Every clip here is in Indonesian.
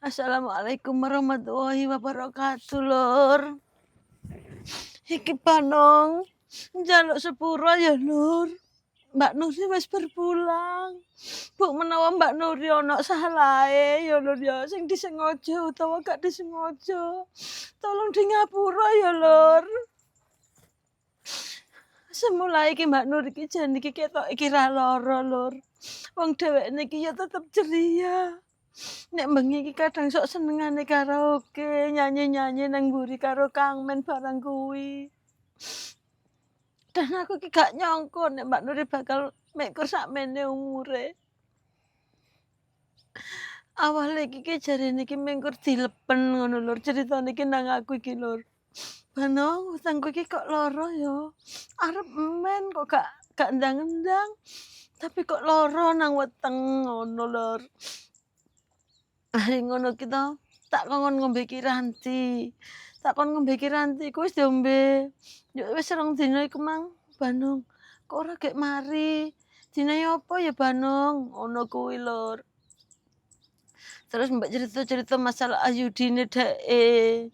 Assalamualaikum warahmatullahi wabarakatuh, Lur. Iki Panong njaluk sepura ya, Lur. Mbak Nuri wis berpulang. Mbok menawa Mbak Nuri ana salahe ya, Lur ya, sing disengaja utawa gak disengaja. Tolong di ngapura ya, Lur. Semula iki Mbak Nur iki jan iki ketok iki ra lara, Lur. Wong dheweke iki ya tetep ceria. Nek bengi iki kadang sok senengane karaoke, nyanyi-nyanyi nang mburi karo Kang Men barang kuwi. Dan aku iki gak nyangka nek Mbak Nuri bakal mekur sakmene umure. Awale iki jarene iki mengkur dilepen ngono lur, critane iki nang aku iki lur. Banong utangku iki kok lara ya. Arep men kok gak ndang-ndang. Tapi kok lara nang weteng ngono lur. Hari ngono ki to, tak kongkon ngombe kiranti. Tak kon ngombe kiranti iku wis diombe. Ya wis 2 dina iku mang, Banung. Kok ora gek mari. Dinae apa ya Banung? Ngono kuwi lur. Terus mbak cerita-cerita masalah ayudine dheke.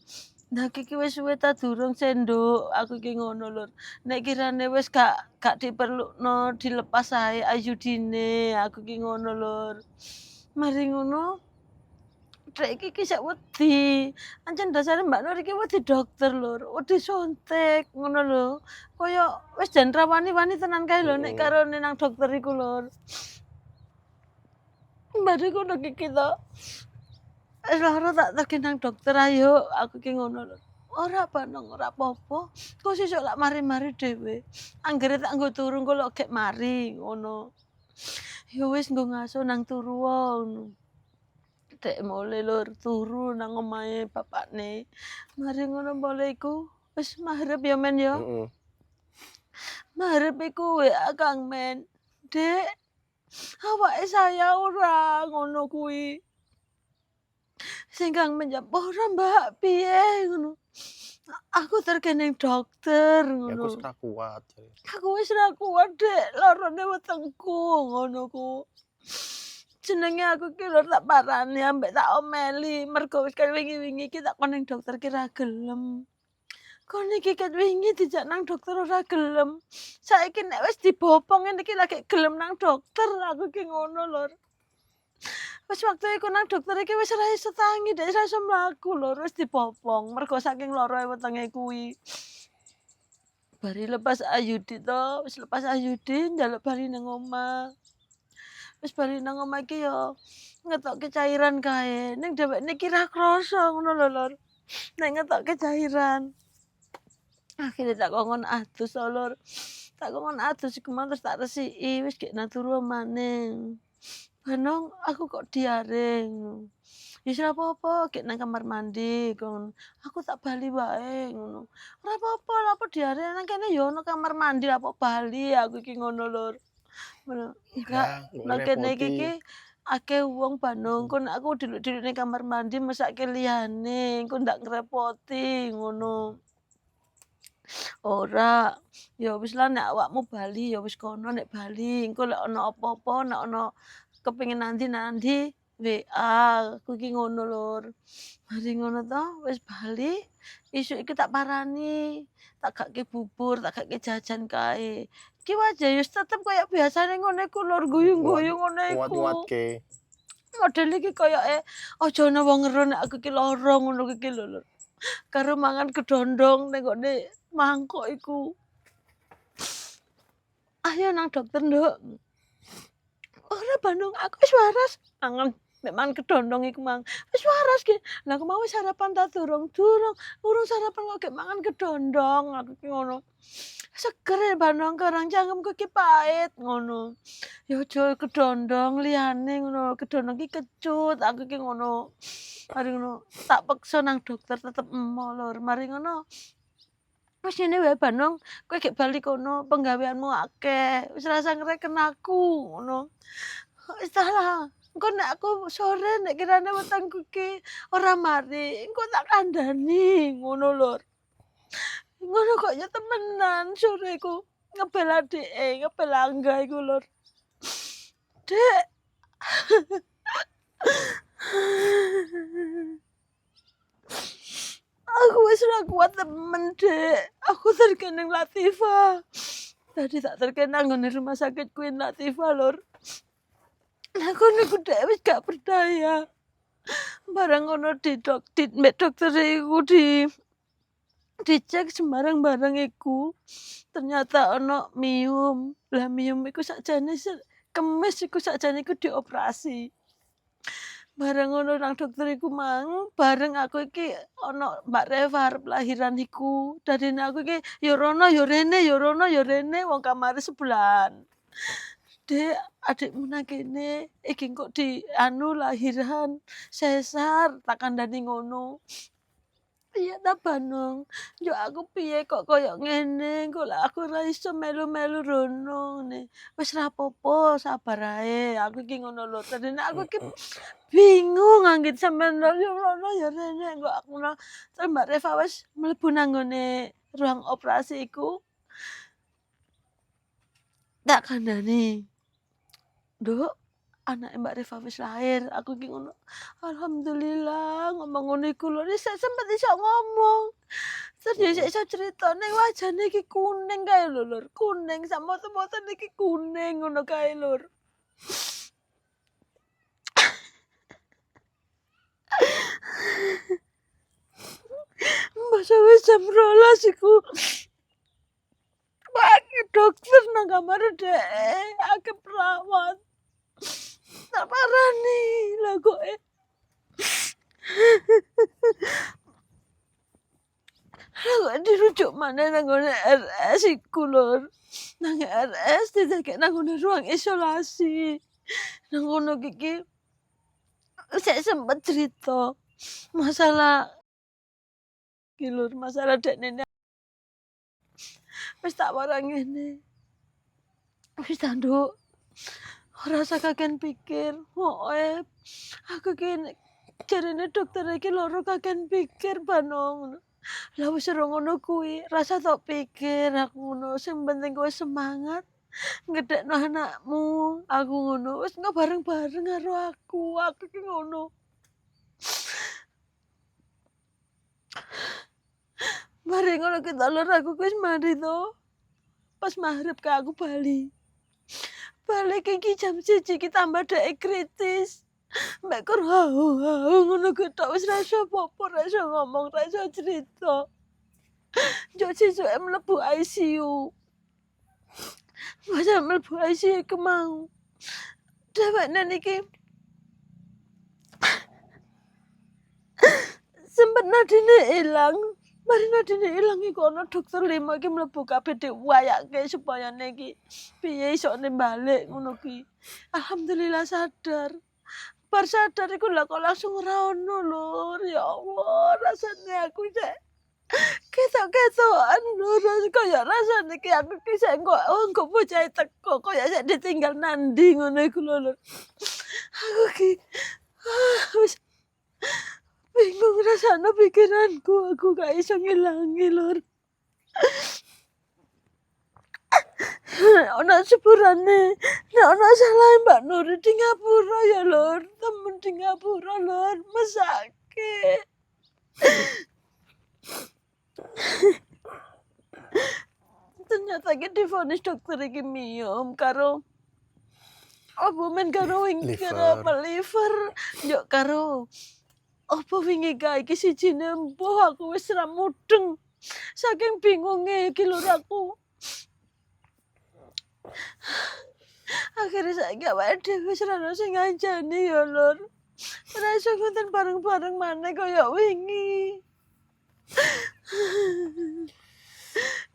Nah iki wis suwe ta durung senduk, aku iki ngono lur. Nek kirane wis gak diperlukno dilepas ae ayudine, aku iki ngono lur. Mari ngono Dek iki sik wedi. Ancen dasare Mbak Nur iki wedi dokter lur, wedi suntik ngono lho. Kaya wis jan rawani-wani tenan kae lho nek karo nang dokter iku lur. Mari ngono iki to. Wis lara tak terke nang dokter ayo, aku ki ngono lho. Ora Banong, ora apa-apa. Kok sesuk lak mari-mari dhewe. Anggere tak nggo turu engko lek gek mari ngono. Ya wis nggo ngaso nang turu ngono. Dek mule lur turu nang omahe bapakne. Mari ngono mule iku wis maghrib ya men ya. Maghrib iku WA Kang Men. Dek, awake saya ora ngono kuwi. Sing Kang Men jawab, "Ora Mbak, piye?" ngono. Aku terkening dokter Ya ngono. aku ora kuat. Aku wis ra kuat, Dek, larane wetengku ngono ku. Jenenge aku ki lho tak parani ambek tak omeli, mergo wis kaya wingi-wingi iki tak kon ning dokter ki ra gelem. Kon iki ket wingi dijak nang dokter ora gelem. Saiki nek wis dibopong ngene iki lagi gelem nang dokter, aku ki ngono lho. Wis waktu iku nang dokter iki wis ora iso tangi, Dek, ora iso mlaku lho, wis dibopong mergo saking loroe wetenge kuwi. Bari lepas ayudi to, wis lepas ayudi njaluk bali nang omah. Wis bali nang omah iki yo ngetokke cairan kae, ning dhewekne iki ra krasa ngono lho, Lur. Nek ngetokke cairan. Akhire tak kongkon adus to, Lur. Tak kongkon adus iku mang terus tak resiki, wis gek nang turu maneh. Banong, aku kok diare ngono. Ya wis ora apa-apa, gek nang kamar mandi kon. Aku tak bali wae ngono. Ora apa-apa, lha apa diare nang kene ya ono kamar mandi, lha apa bali aku iki ngono, Lur. Ngono. Enggak, Ora, kok nang kene iki ngerepoti. akeh wong Banung, engko nek aku delok-delok ning kamar mandi mesake liyane, engko ndak ngrepoti ngono. Ora, ya wis lah nek awakmu bali ya wis kono nek bali, engko lek ana apa-apa, nek ana kepengin nandi-nandi WA, aku iki ngono Lur. Mari ngono to, wis bali, isuk iki tak parani, tak gakke bubur, tak gakke jajan kae. Iki wae ya wis tetep kaya biasane ngono iku Lur, guyu-guyu ngono iku. Nguat-nguatke. Model iki koyoke aja ana wong ngeru nek aku iki lara ngono iki lho Lur. Karo mangan kedondong ning nggone mangkok iku. "Ayo nang dokter, Nduk." "Ora Bandung, aku wis waras." Mangan mek mangan kedondong iku mang. "Wis waras ki." Lah aku mau wis sarapan ta durung? "Durung, urung sarapan kok gek mangan kedondong." Aku ki ngono. "Seger ya Bandung, kerang cangkemku ki pait." Ngono. "Ya aja kedondong liyane ngono, kedondong ki kecut." Aku ki ngono. Mari ngono, tak peksa nang dokter tetep emo Lur. Mari ngono wis ngene wae Banung, kowe gek bali kono penggaweanmu akeh, wis rasa ngreken aku ngono. Wis ta lah, engko nek aku sore nek kirane wetengku ki ora mari, engko tak kandhani ngono Lur. Ngono kok ya temenan sore ku ngebel adike, ngebel Angga iku Lur. Dek. wis ora kuat temen, Dek. Aku terkena Latifah. Tadi tak terkena nggone rumah sakit Queen Latifah, Lur. Aku niku Dek wis gak berdaya. Barang ngono di mbek dokter iku dicek sembarang barang iku. Ternyata ono miom. Lah miom iku sakjane kemis iku sakjane iku dioperasi. Bareng ngono nang dokter iku mang, bareng aku iki ono Mbak Reva arep lahiran iku. Dadine aku iki ya rono ya rene ya rono ya rene wong kamare sebelahan. Dek, adikmu nang kene iki kok anu lahiran sesar tak kandhani ngono. Iya ta Banung, yo aku piye kok koyo ngene, kok lek aku ora iso melu-melu rono ngene. Wis ra apa-apa, sabar ae, aku iki ngono lho. Tadine aku iki bingung anggit sampean yo rono yo rene kok aku terus Mbak Reva wis mlebu nang nggone ruang operasi iku. Tak kandhani. Nduk, anake Mbak Reva wis lair, aku iki ngono. Alhamdulillah ngomong ngono iku lho, sik sempet iso ngomong. Terus ya sik iso crita ning wajane iki kuning kae lho, Lur. Kuning sak moto-moto iki kuning ngono kae, Lur. Masa wis jam 12 iku. Pak dokter nang kamar Dek, akeh perawat. Tak parani lah kok kok dirujuk mana nang ngone RS iku Lur. Nang RS didekek nang ngone ruang isolasi. Nang ngono iki saya sempet cerita masalah iki Lur, masalah dek nenek. Wis tak warang ngene. Wis ta Nduk. Ora usah kakean pikir. Pokoke aku ki jarene dokter iki loro kakean pikir Banung. Lah wis ora ngono kuwi, rasa tok pikir aku ngono, sing penting kowe semangat ngedekno anakmu. Aku ngono, wis engko bareng-bareng karo aku ki ngono. Mari ngono ki Lur aku wis mari to. Pas maghrib ke aku bali. Balik iki jam 1 iki tambah dek kritis. Mek kur hau ngono ku tok wis ra iso apa-apa, ra iso ngomong, ra iso cerita. Njok sesuke mlebu ICU. Masa mlebu ICU iku mau. Dhewekne niki sempet nadine ilang. Mari nadine ilang iku ana dokter 5 iki mlebu kabeh diwayake supaya niki piye isone balik ngono ki. Alhamdulillah sadar. Bar sadar iku lha kok langsung ora ono Lur. Ya Allah, rasane aku cek ketok-ketokan Lur, kaya rasane ki aku ki sik engko bocah teko kaya sik ditinggal nandi ngono iku lho Lur. Aku ki wis bingung rasane pikiranku, aku gak iso ngilangi Lur. Ono sepurane, nek ono salah Mbak Nur di ngapura ya Lur, temen di ngapura Lur, mesake. Ternyata ki divonis dokter iki miom karo apa men karo wingi karo liver, yo karo apa wingi kae iki sijine empuh aku wis ra mudeng. Saking bingunge iki Lur aku. Akhirnya saiki awake dhewe wis ora ono sing ngancani ya Lur. Ora iso ngoten bareng-bareng maneh kaya wingi.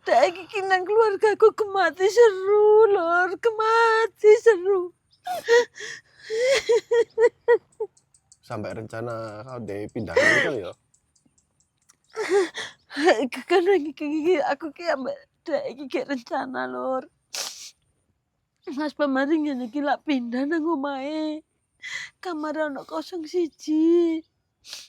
Dek iki nang keluargaku kemati seru Lur, kemati seru. Sampai rencana kau deh pindah gitu ya? Karena iki aku ki ambek dek iki rencana Lur. Mas pemaring ngene iki lak pindah nang omahe. Kamar ono 01.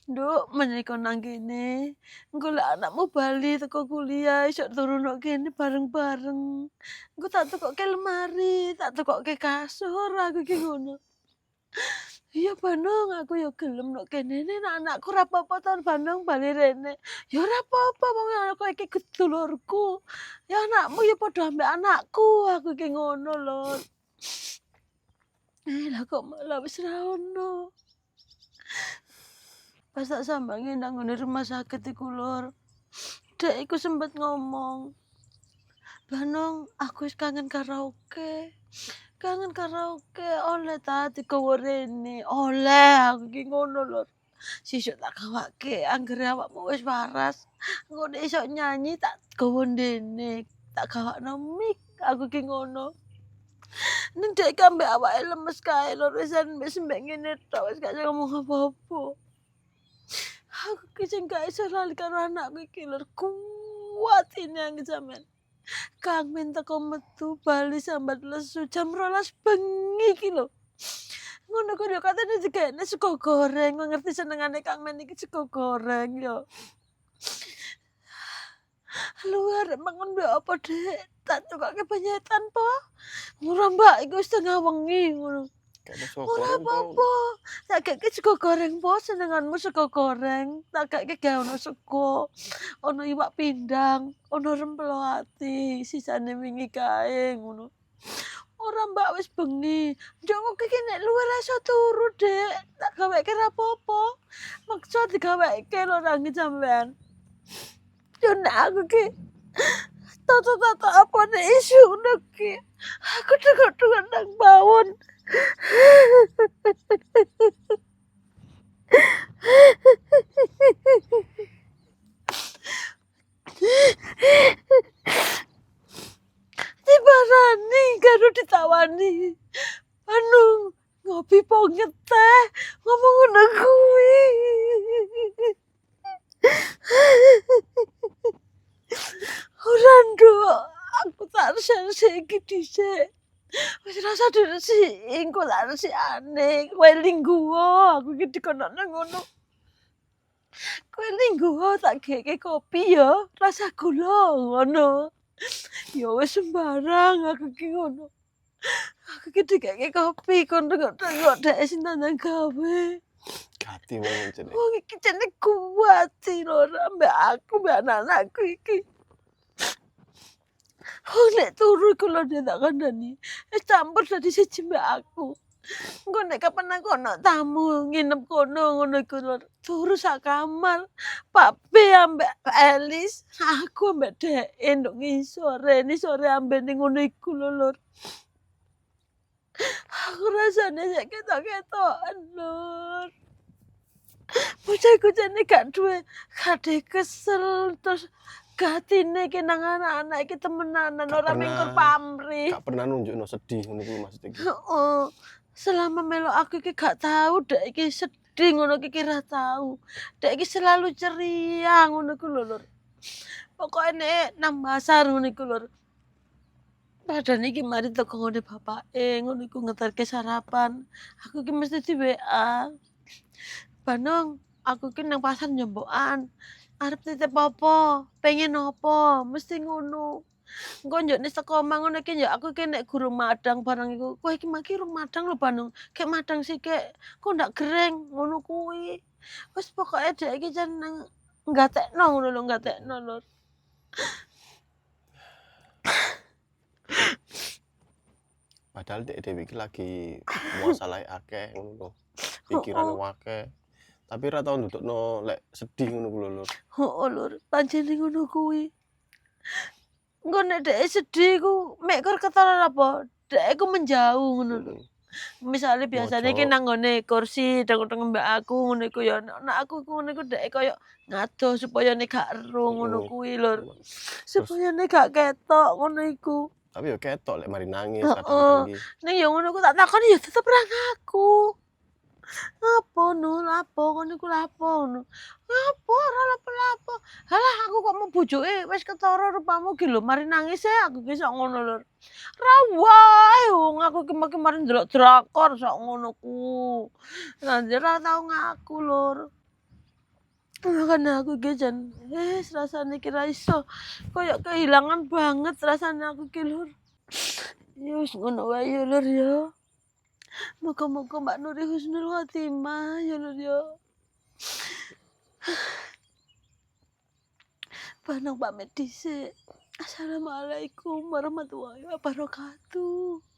Nduk, menika nang kene. Engko lek anakmu bali teko kuliah iso turun kene bareng-bareng. Engko tak tukokke lemari, tak tukokke kasur aku ki ngono. Iya Bandung, aku ya gelem nek kene nek anakku ora apa-apa to Bandung bali rene. Ya ora apa-apa wong anakku iki sedulurku. Ya anakmu ya padha ambek anakku, aku iki ngono lho. Lah kok malah wis ra ono. Pas tak sambangi nang ngene rumah sakit iku lur. Dek iku sempet ngomong, "Bandung, aku wis kangen karaoke. Kangen karaoke, oleh ta digawa rene." Oleh, aku iki ngono lho. Sesuk tak gawake anggere awakmu wis waras. Engko nek iso nyanyi tak gawa ndene, tak gawakno mic, aku iki ngono. Ning dek iki ambek awake lemes kae lho, wis mbek ngene tok, wis gak iso ngomong apa-apa. Aku iki sing gak iso lali karo anakku iki lho, kuat ini aku sampean. Kang Min teko metu bali sambat lesu jam 12 bengi iki lho. Ngono ku yo katene digekne sego goreng, ngerti senengane Kang Men iki sego goreng yo. Luar mangan mbek apa, Dek? Tak tukake penyetan po. Murah Mbak, iku wis tengah wengi ngono. Kayaknya sego Ora goreng po. apa-apa. Tak geke sego goreng po, senenganmu sego goreng. Tak geke gawe ono sego, ono iwak pindang, ono rempelo ati, sisane wingi kae ngono. Ora Mbak wis bengi. Njok iki nek luwih ra iso turu, Dek. Tak gaweke ra apa-apa. Maksa digaweke lho nang sampean. Yo nek aku ki toto-toto apa nek isu ngono ki. Aku tengok-tengok nang bawon. Diparani karo ditawani. Anu ngopi po ngeteh ngomong ngono kuwi. Ora nduk, aku tak resik iki dhisik. Wis rasa diresiki, engko tak resikane. Kowe lingguwo, aku iki dikonokno ngono. Kowe lingguwo tak geke kopi ya, rasa gula ngono. Ya wis sembarang aku iki ngono. Aku iki digeke kopi kon tengok-tengok dek sing tandang gawe. Gati banget jene. Wong iki jane kuat sih lho ambek aku mbek anak-anakku iki. Oh nek turu iku lho dia tak kandhani. Wis campur dadi siji mbek aku. Engko nek kapan aku ono tamu nginep kono ngono iku lho. Turu sak kamar. Pak B ambek Elis, aku ambek Dek nduk ngisor, Reni sore ambene ngono iku lho lur. Aku rasane sik ketok-ketokan lur. Bocah iku jane gak duwe gade kesel terus gatine ki nang anak-anak iki temenanan Gak ora pernah. mingkur pamrih. Gak pernah nunjukno sedih ngono kuwi maksud iki. Heeh. Selama melok aku iki gak tau dek iki sedih ngono iki ra tau. Dek iki selalu ceria ngono ku lho lur. Pokoke nek nang pasar ngono iku lur. Padahal iki mari teko ngene bapake ngono iku ngeterke sarapan. Aku iki mesti di WA. Bandung, aku ki nang pasar njombokan. Arep titip apa? Pengen apa? Mesti ngono. Engko njokne saka omah ngono iki ya aku ki nek guru madang barang iku. Kowe iki maki rung madang lho Bandung. Kek madang sithik. Kok ndak gereng ngono kuwi. Wis pokoke dek iki jan nang nggatekno ngono lho, nggatekno lho. Padahal dek Dewi iki lagi masalah akeh ngono lho. Pikirane akeh. Tapi ra tau ndudukno lek sedih ngono ku lho lur. Heeh lur, pancene ngono kuwi. Engko nek dek sedih ku mek kur ketara apa? Dek ku menjauh ngono lho. Misale biasane iki Mojok. nang ngone kursi tengok-tengok mbak aku ngono iku ya nek aku ngono iku dek koyo ngadoh supaya nek gak ero ngono kuwi lur. Supaya nek gak ketok ngono iku. Tapi ya ketok lek mari nangis Heeh. kadang-kadang iki. Ning ya ngono ku tak takoni ya tetep ra ngaku. Lapo Nu, lapo ngono iku lapo ngono. Lapo ora lapo-lapo. Halah aku kok mau bojoke wis ketara rupamu ki lho mari nangis e aku ki sok ngono lho. Ra wae wong aku ki mari ndelok drakor sok ngono ku. Lah ora tau ngaku lur. Makane aku ki jan wis rasane ki ra iso. Kayak kehilangan banget rasane aku ki lur. Ya wis ngono wae ya lur ya. Muga-muga Mbak Nuri husnul khotimah ya Nur ya. Panang pamit dhisik. Assalamualaikum warahmatullahi wabarakatuh.